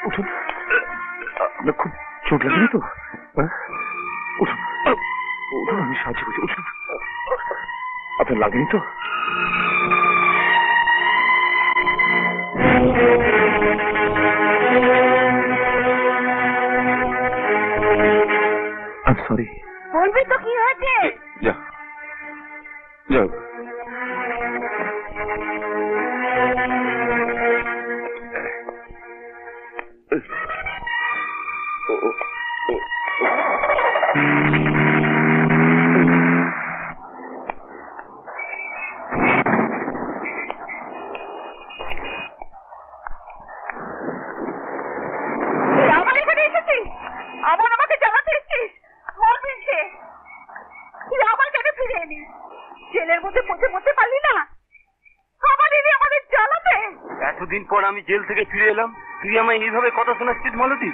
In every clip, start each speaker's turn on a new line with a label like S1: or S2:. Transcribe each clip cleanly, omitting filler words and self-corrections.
S1: উঠুন, খুব চোট লাগেনি তো? উঠুন উঠুন, আমি সাহায্য করছি। উঠুন, আপনার লাগেনি তো? I am sorry.
S2: বলবি তো কি হয়েছে?
S1: যা যাও।
S3: এতদিন পর আমি জেল থেকে ফিরে এলাম, তুই আমায় এইভাবে কথা শোনাচ্ছিস মালতী?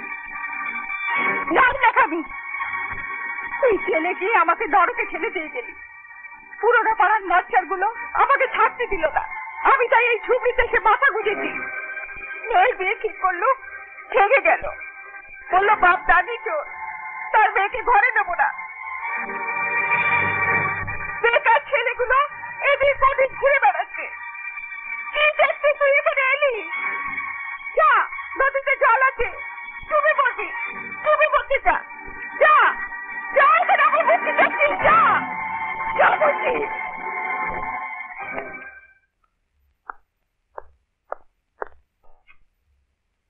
S2: তুই জেলে গিয়ে আমাকে নরকে ঠেলে দিয়ে গেলি। পুরোনো পাড়ার নচ্চার গুলো আমাকে ছাড়তে দিল না, আমি তাই এই ঝুপড়িতে সে মাথা গুঁজেছি। মেয়ের বিয়ে ঠিক করলো, ঠেকে গেল, বললো বাপ দাদি চোর, তার মেয়েকে ঘরে নেবো না। বেকার ছেলেগুলো এদিক ওদিক ঘুরে বেড়াচ্ছে। কি দেখতে তুই এখানে এলি? যা, নদীতে জল আছে, তুমি বলবি, তুমি বলতে যা, যা যা, এখানে আমার বলতে যাচ্ছিস, যা যা বলছি।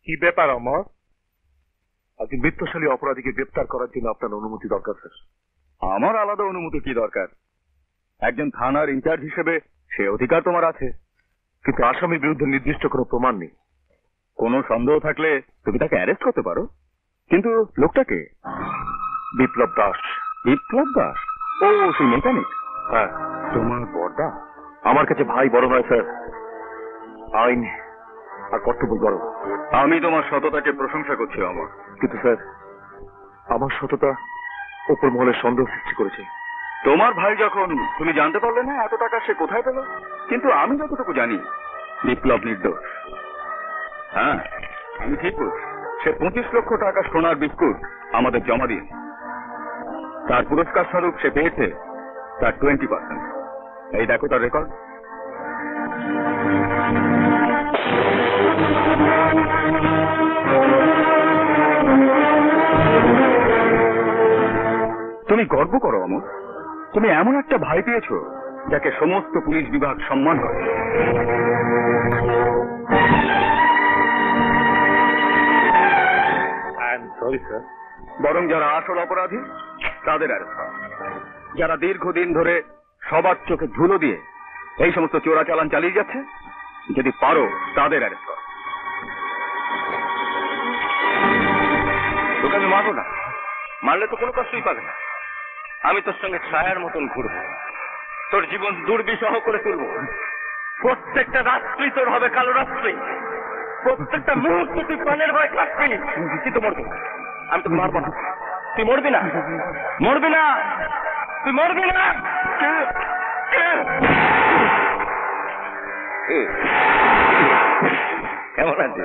S1: কি ব্যাপার অমর? আজকে বৃত্তশালী অপরাধীকে গ্রেপ্তার করার জন্য আপনার অনুমতি দরকার স্যার।
S4: আমার আলাদা অনুমতি কি দরকার? একজন থানার ইনচার্জ হিসেবে সে অধিকার তোমার আছে।
S1: কিন্তু আসামির বিরুদ্ধে নির্দিষ্ট কোনো প্রমাণ নেই।
S4: কোনো সন্দেহ থাকলে তুমি তাকে অ্যারেস্ট করতে পারো। কিন্তু লোকটাকে?
S1: বিপ্লব দাস।
S4: বিপ্লব দাস? ও সেই মেকানিক?
S1: হ্যাঁ।
S4: তোমার বড়দা?
S1: আমার কাছে ভাই বড় নয় স্যার, আইন আর কর্তব্য বড়।
S4: আমি তোমার সততাকে প্রশংসা করছি আমার।
S1: কিন্তু স্যার, আমার সততা ওপর মহলের সন্দেহ সৃষ্টি করেছে।
S4: তোমার ভাই যখন, তুমি জানতে পারলে না এত টাকা সে কোথায় পেল? কিন্তু আমি যতটুকু জানি বিপ্লব নির্দোষ। হ্যাঁ, আমি ঠিক বলছি। সে 25 লক্ষ টাকা সোনার বিস্কুট আমাদের জমা দিয়ে, তার পুরস্কার স্বরূপ সে পেয়েছে তার 20%। এই দেখো তার রেকর্ড। তুমি গর্ব করো অমর, তুমি এমন একটা ভাই পেয়েছো যাকে সমস্ত পুলিশ বিভাগ সম্মান করে।
S1: Sorry sir.
S4: বরং যারা আসল অপরাধী তাদের অ্যারেস্ট করো। যারা দীর্ঘদিন ধরে সবার চোখে ধুলো দিয়ে এই সমস্ত চোরাচালান চালিয়ে যাচ্ছে, যদি পারো তাদের অ্যারেস্ট করো।
S3: তোকে আমি মারবো না, মারলে তো কোনো কষ্টই পাবে না। আমি তোর সঙ্গে ছায়ার মতন ঘুরবো, তোর জীবন দুর্বিষহ করে তুলবো। প্রত্যেকটা রাত্রি তোর হবে কালো রাত্রি, প্রত্যেকটা মুহূর্ত তুই প্রাণের ভয় কাটবি। কিন্তু মরবি না, আমি তোকে মারবো না। তুই মরবি না, মরবি না, তুই মরবি না। কেমন আছে?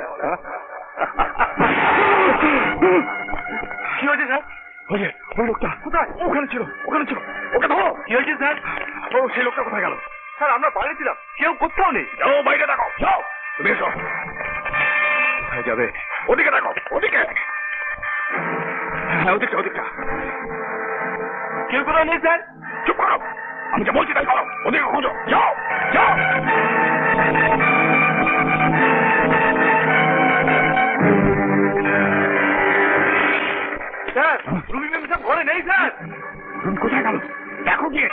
S3: কি হয়েছে স্যার?
S1: ওই লোকটা কোথায়? ওখানে ছিল, ওখানে ছিল। ওকে ধরো।
S3: কি হয়েছে স্যার?
S1: ও সেই লোকটা কোথায় গেল?
S3: স্যার আমরা বাইরে ছিলাম, কেউ কোথাও নেই।
S1: যাও বাইরে দেখো, যাও। তুমি এসো। কোথায় যাবে? ওদিকে দেখো, ওদিকে। হ্যাঁ, ওদিকটা, ওদিকটা।
S3: কেউ কোথাও নেই স্যার।
S1: চুপ করো, আমি যা বলছি তাই করো। ওদিকে খোঁজো, যাও যাও।
S3: স্যার রুবি ম্যাম সব ঘরে নেই স্যার।
S1: কোথায় গেল দেখো গিয়ে।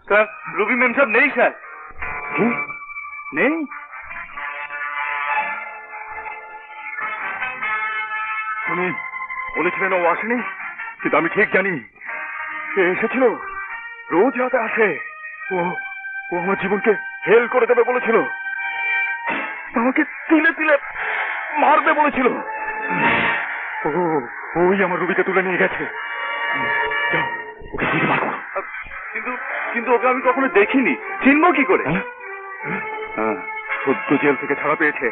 S3: স্যার রুবি ম্যাম সব নেই স্যার।
S4: নেই?
S1: তুমি বলেছিলেন ও আসেনি, কিন্তু আমি ঠিক জানি সে এসেছিল।
S4: রোজ রাতে আসে। ও ও আমার জীবনকে হেল করে দেবে বলেছিল, আমাকে তিলে তিলে মারবে বলেছিল। ও ওই আমার রুবিকে তুলে নিয়ে গেছে। যাও, ওকে খুঁজে বার করো। কিন্তু কিন্তু ওকে আমি কখনো দেখিনি, চিনব কি করে? সদ্য জেল থেকে ছাড়া পেয়েছে।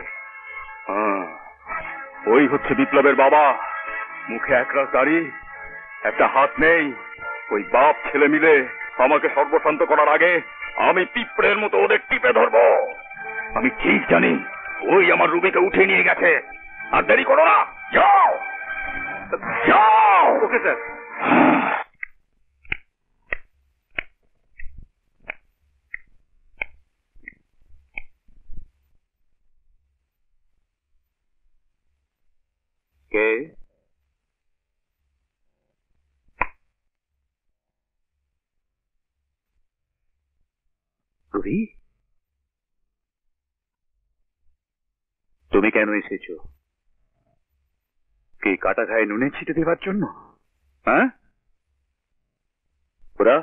S4: ওই হচ্ছে বিপ্লবের বাবা। মুখে একরাশ দাড়ি, একটা হাত নেই। ওই বাপ ছেলে মিলে আমাকে সর্বশান্ত করার আগে আমি পিঁপড়ের মতো ওদের টিপে ধরবো। আমি ঠিক জানি ওই আমার রুবিকে উঠে নিয়ে গেছে। আর দেরি করো না, যাও যাও। Okay sir. কে? রুবি, তুমি কেন এসেছো? কি কাটা ঘায়ে নুনে ছিটে দেবার জন্য? হ্যাঁ, ওরা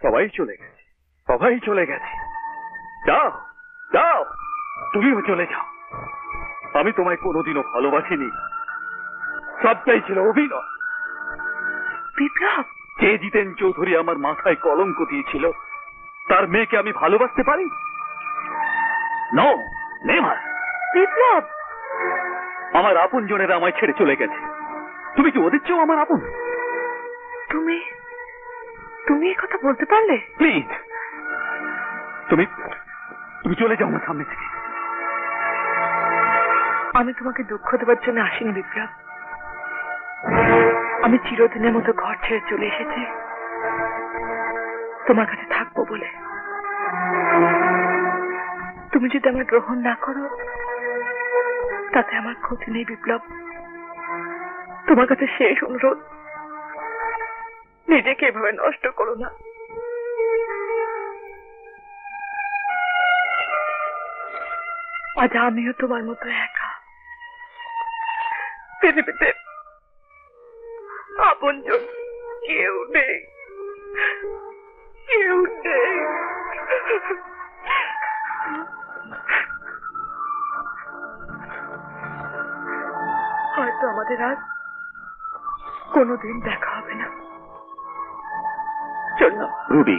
S4: সবাই চলে গেছে, সবাই চলে গেছে। যাও যাও, তুমিও চলে যাও। আমি তোমায় কোনোদিনও ভালোবাসিনি, সবটাই ছিল অভিনয়।
S2: বিপ্লব,
S4: যে জিতেন চৌধুরী আমার মাথায় কলঙ্ক দিয়েছিল, তার মেয়েকে আমি ভালোবাসতে পারি? No, never.
S2: বিপ্লব,
S4: আমার আপন জনেরা আমায় ছেড়ে চলে গেছে। তুমি কি ওদের চেয়েও আমার আপন?
S2: তুমি তুমি এই কথা বলতে পারলে?
S4: প্লিজ, তুমি তুমি চলে যাও আমার সামনে থেকে।
S2: আমি তোমাকে দুঃখ দেবার জন্য আসিনি বিপ্লব। আমি চিরদিনের মতো ঘর ছেড়ে চলে এসেছি তোমার কাছে থাকবো বলে। তুমি যদি আমার গ্রহণ না করো তাতে আমার ক্ষতি নেই বিপ্লব। তোমার কাছে শেষ অনুরোধ, নিজেকে এভাবে নষ্ট করো না। আজ আমিও তোমার মতো একা। পৃথিবীতে আপনজন কেউ নেই, কেউ নেই। হয়তো আমাদের আজ কোনোদিন দেখা হবে না। চল না।
S4: রুবি,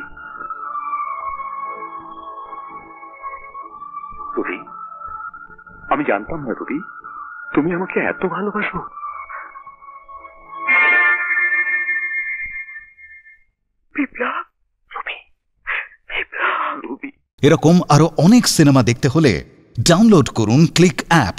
S4: রুবি, আমি জানতাম না রুবি তুমি আমাকে এত ভালোবাসো।
S2: বিপ্লব,
S4: রুবি,
S2: বিপ্লব।
S4: রুবি।
S5: এরকম আরো অনেক সিনেমা দেখতে হলে ডাউনলোড করুন ক্লিক অ্যাপ।